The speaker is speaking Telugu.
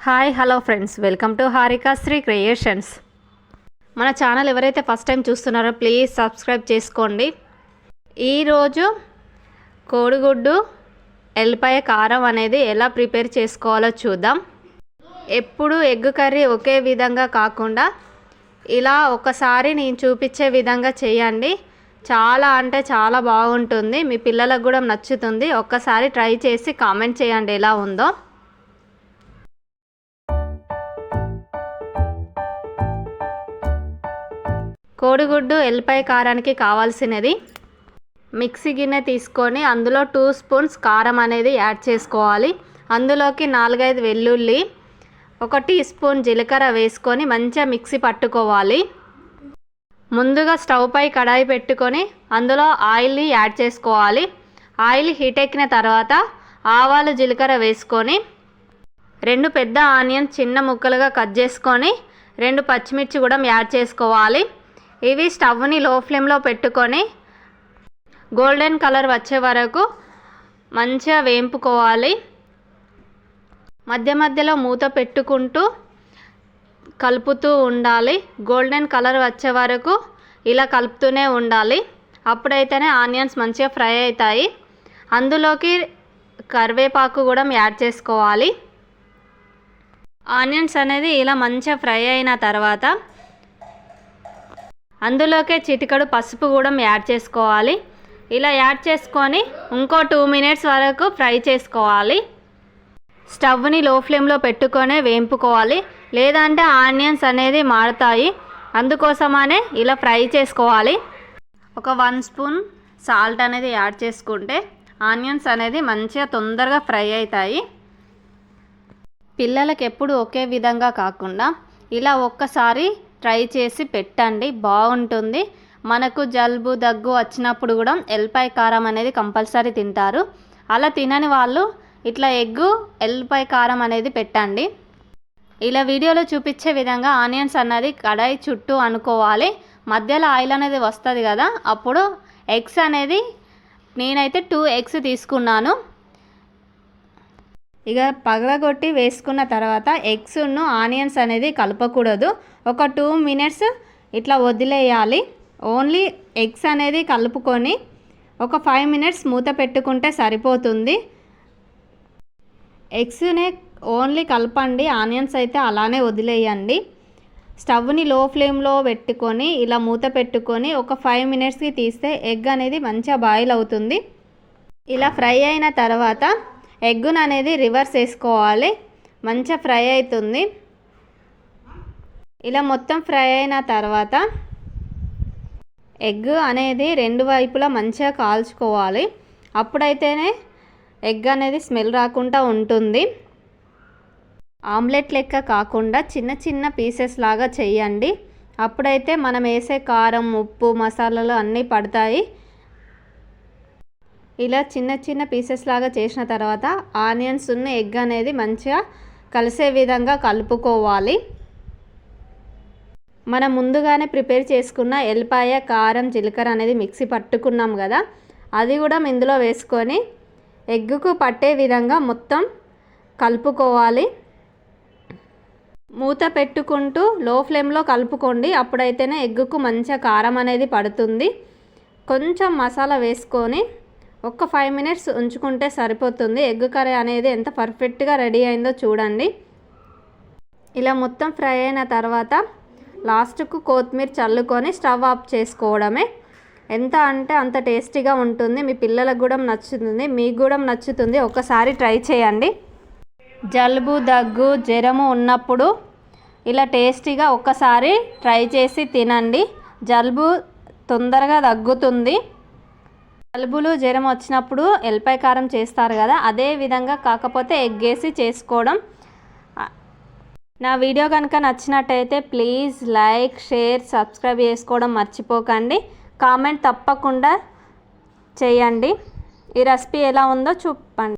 Hi hello friends, welcome to Harikasri creations. మన ఛానల్ ఎవరైతే ఫస్ట్ టైం చూస్తున్నారో ప్లీజ్ సబ్స్క్రైబ్ చేసుకోండి. ఈరోజు కోడిగుడ్డు ఎల్లిపాయ కారం అనేది ఎలా ప్రిపేర్ చేసుకోవాలో చూద్దాం. ఎప్పుడు ఎగ్ కర్రీ ఒకే విధంగా కాకుండా ఇలా ఒకసారి నేను చూపించే విధంగా చేయండి. చాలా అంటే చాలా బాగుంటుంది, మీ పిల్లలకు కూడా నచ్చుతుంది. ఒక్కసారి ట్రై చేసి కామెంట్ చేయండి ఎలా ఉందో. కోడిగుడ్డు ఎల్లిపాయ కారానికి కావాల్సినది మిక్సీ గిన్నె తీసుకొని అందులో 2 స్పూన్స్ కారం అనేది యాడ్ చేసుకోవాలి. అందులోకి 4-5 వెల్లుల్లి, 1 టీ స్పూన్ జీలకర్ర వేసుకొని మంచిగా మిక్సీ పట్టుకోవాలి. ముందుగా స్టవ్ పై కడాయి పెట్టుకొని అందులో ఆయిల్ని యాడ్ చేసుకోవాలి. ఆయిల్ హీట్ ఎక్కిన తర్వాత ఆవాలు జీలకర్ర వేసుకొని 2 పెద్ద ఆనియన్స్ చిన్న ముక్కలుగా కట్ చేసుకొని 2 పచ్చిమిర్చి కూడా యాడ్ చేసుకోవాలి. ఇవి స్టవ్ని లో ఫ్లేమ్లో పెట్టుకొని గోల్డెన్ కలర్ వచ్చే వరకు మంచిగా వేంపుకోవాలి. మధ్య మధ్యలో మూత పెట్టుకుంటూ కలుపుతూ ఉండాలి. గోల్డెన్ కలర్ వచ్చే వరకు ఇలా కలుపుతూనే ఉండాలి. అప్పుడైతేనే ఆనియన్స్ మంచిగా ఫ్రై అవుతాయి. అందులోకి కరివేపాకు కూడా యాడ్ చేసుకోవాలి. ఆనియన్స్ అనేది ఇలా మంచిగా ఫ్రై అయిన తర్వాత అందులోకే చిటికెడు పసుపు కూడా యాడ్ చేసుకోవాలి. ఇలా యాడ్ చేసుకొని ఇంకో 2 మినిట్స్ వరకు ఫ్రై చేసుకోవాలి. స్టవ్ని లో ఫ్లేమ్లో పెట్టుకొని వేంపుకోవాలి, లేదంటే ఆనియన్స్ అనేది మారుతాయి. అందుకోసమనే ఇలా ఫ్రై చేసుకోవాలి. ఒక 1 స్పూన్ సాల్ట్ అనేది యాడ్ చేసుకుంటే ఆనియన్స్ అనేది మంచిగా తొందరగా ఫ్రై అవుతాయి. పిల్లలకి ఎప్పుడు ఒకే విధంగా కాకుండా ఇలా ఒక్కసారి ట్రై చేసి పెట్టండి, బాగుంటుంది. మనకు జలుబు దగ్గు వచ్చినప్పుడు కూడా ఎల్లిపాయ కారం అనేది కంపల్సరీ తింటారు. అలా తినని వాళ్ళు ఇట్లా ఎల్లిపాయ కారం అనేది పెట్టండి. ఇలా వీడియోలో చూపించే విధంగా ఆనియన్స్ అన్నది కడాయి చుట్టూ అనుకోవాలి. మధ్యలో ఆయిల్ అనేది వస్తుంది కదా, అప్పుడు ఎగ్స్ అనేది నేనైతే 2 ఎగ్స్ తీసుకున్నాను. ఇక పగలగొట్టి వేసుకున్న తర్వాత ఎగ్స్ను ఆనియన్స్ అనేది కలపకూడదు. ఒక 2 మినిట్స్ ఇట్లా వదిలేయాలి. ఓన్లీ ఎగ్స్ అనేది కలుపుకొని ఒక 5 మినిట్స్ మూత పెట్టుకుంటే సరిపోతుంది. ఎగ్స్నే ఓన్లీ కలపండి, ఆనియన్స్ అయితే అలానే వదిలేయండి. స్టవ్ని లో ఫ్లేమ్లో పెట్టుకొని ఇలా మూత పెట్టుకొని ఒక 5 మినిట్స్కి తీస్తే ఎగ్ అనేది మంచిగా బాయిల్ అవుతుంది. ఇలా ఫ్రై అయిన తర్వాత ఎగ్గును అనేది రివర్స్ వేసుకోవాలి, మంచిగా ఫ్రై అవుతుంది. ఇలా మొత్తం ఫ్రై అయిన తర్వాత ఎగ్ అనేది 2 వైపులా మంచిగా కాల్చుకోవాలి. అప్పుడైతేనే ఎగ్ అనేది స్మెల్ రాకుండా ఉంటుంది. ఆమ్లెట్ లెక్క కాకుండా చిన్న చిన్న పీసెస్ లాగా చేయండి. అప్పుడైతే మనం వేసే కారం, ఉప్పు, మసాలాలు అన్నీ పడతాయి. ఇలా చిన్న చిన్న పీసెస్ లాగా చేసిన తర్వాత ఆనియన్స్ ఉన్న ఎగ్ అనేది మంచిగా కలిసే విధంగా కలుపుకోవాలి. మనం ముందుగానే ప్రిపేర్ చేసుకున్న ఎల్లిపాయ కారం జీలకర్ర అనేది మిక్సీ పట్టుకున్నాం కదా, అది కూడా ఇందులో వేసుకొని ఎగ్గుకు పట్టే విధంగా మొత్తం కలుపుకోవాలి. మూత పెట్టుకుంటూ లో ఫ్లేమ్లో కలుపుకోండి, అప్పుడైతేనే ఎగ్గుకు మంచిగా కారం అనేది పడుతుంది. కొంచెం మసాలా వేసుకొని ఒక 5 మినిట్స్ ఉంచుకుంటే సరిపోతుంది. ఎగ్ కర్రీ అనేది ఎంత పర్ఫెక్ట్గా రెడీ అయిందో చూడండి. ఇలా మొత్తం ఫ్రై అయిన తర్వాత లాస్ట్కు కొత్తిమీర చల్లుకొని స్టవ్ ఆఫ్ చేసుకోవడమే. ఎంత అంటే అంత టేస్టీగా ఉంటుంది, మీ పిల్లలకు కూడా నచ్చుతుంది, మీకు కూడా నచ్చుతుంది. ఒకసారి ట్రై చేయండి. జలుబు దగ్గు జ్వరము ఉన్నప్పుడు ఇలా టేస్టీగా ఒక్కసారి ట్రై చేసి తినండి. జలుబు తొందరగా తగ్గుతుంది. జలుబులు జ్వరం వచ్చినప్పుడు ఎల్లిపాయ కారం చేస్తారు కదా, అదే విధంగా కాకపోతే ఎగ్ వేసి చేసుకోవడం. నా వీడియో కనుక నచ్చినట్టయితే ప్లీజ్ లైక్, షేర్, సబ్స్క్రైబ్ చేసుకోవడం మర్చిపోకండి. కామెంట్ తప్పకుండా చేయండి. ఈ రెసిపీ ఎలా ఉందో చెప్పండి.